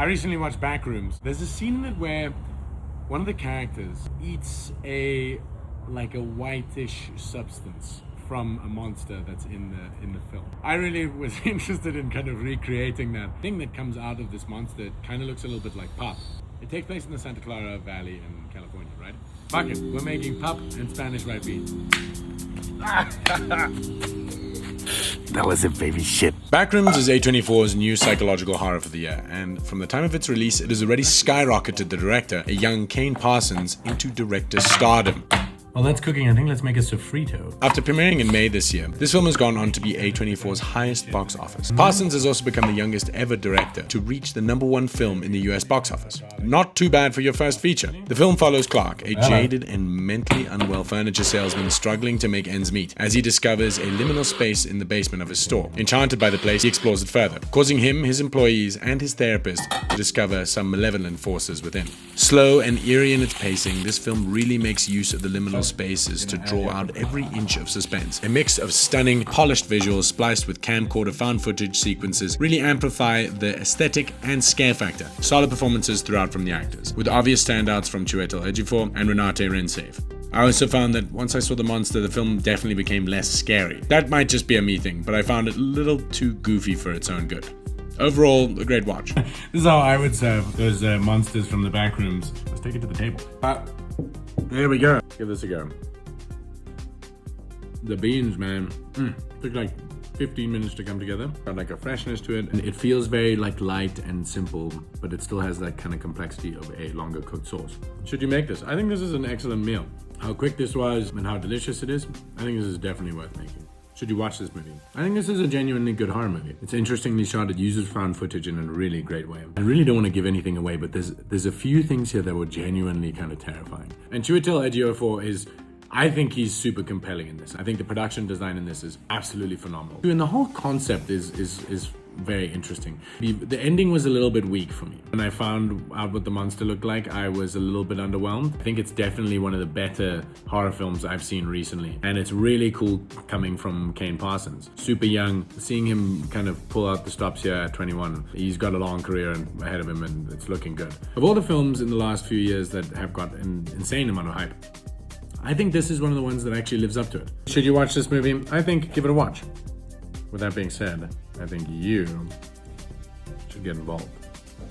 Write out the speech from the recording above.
I recently watched Backrooms. There's a scene in it where one of the characters eats a whitish substance from a monster that's in the film. I really was interested in kind of recreating that thing that comes out of this monster. It kind of looks a little bit like pop. It takes place in the Santa Clara Valley in California, right? Fuck it, we're making pop and Spanish white beans. That was a baby shit. Backrooms is A24's new psychological horror for the year, and from the time of its release, it has already skyrocketed the director, a young Kane Parsons, into director stardom. Well, that's cooking. I think let's make a sofrito. After premiering in May this year, this film has gone on to be A24's highest box office. Parsons has also become the youngest ever director to reach the #1 film in the US box office. Not too bad for your first feature. The film follows Clark, a jaded and mentally unwell furniture salesman struggling to make ends meet, as he discovers a liminal space in the basement of his store. Enchanted by the place, he explores it further, causing him, his employees, and his therapist to discover some malevolent forces within. Slow and eerie in its pacing, this film really makes use of the liminal spaces to draw out every inch of suspense. A mix of stunning, polished visuals spliced with camcorder found footage sequences really amplify the aesthetic and scare factor. Solid performances throughout from the actors, with obvious standouts from Chiwetel Ejiofor and Renate Reinsave. I also found that once I saw the monster, the film definitely became less scary. That might just be a me thing, but I found it a little too goofy for its own good. Overall, a great watch. This is how I would serve those monsters from the Backrooms. Let's take it to the table. There we go. Give this a go. The beans, man, took like 15 minutes to come together. Got like a freshness to it. And it feels very like light and simple, but it still has that kind of complexity of a longer cooked sauce. Should you make this? I think this is an excellent meal. How quick this was and how delicious it is, I think this is definitely worth making. Should you watch this movie? I think this is a genuinely good horror movie. It's interestingly shot. It uses found footage in a really great way. I really don't want to give anything away, but there's a few things here that were genuinely kind of terrifying. And Chiwetel Ejiofor is, I think he's super compelling in this. I think the production design in this is absolutely phenomenal. And the whole concept is very interesting. The ending was a little bit weak for me. When I found out what the monster looked like, I was a little bit underwhelmed. I think it's definitely one of the better horror films I've seen recently. And it's really cool coming from Kane Parsons. Super young, seeing him kind of pull out the stops here at 21. He's got a long career ahead of him and it's looking good. Of all the films in the last few years that have got an insane amount of hype, I think this is one of the ones that actually lives up to it. Should you watch this movie? I think give it a watch. With that being said, I think you should get involved.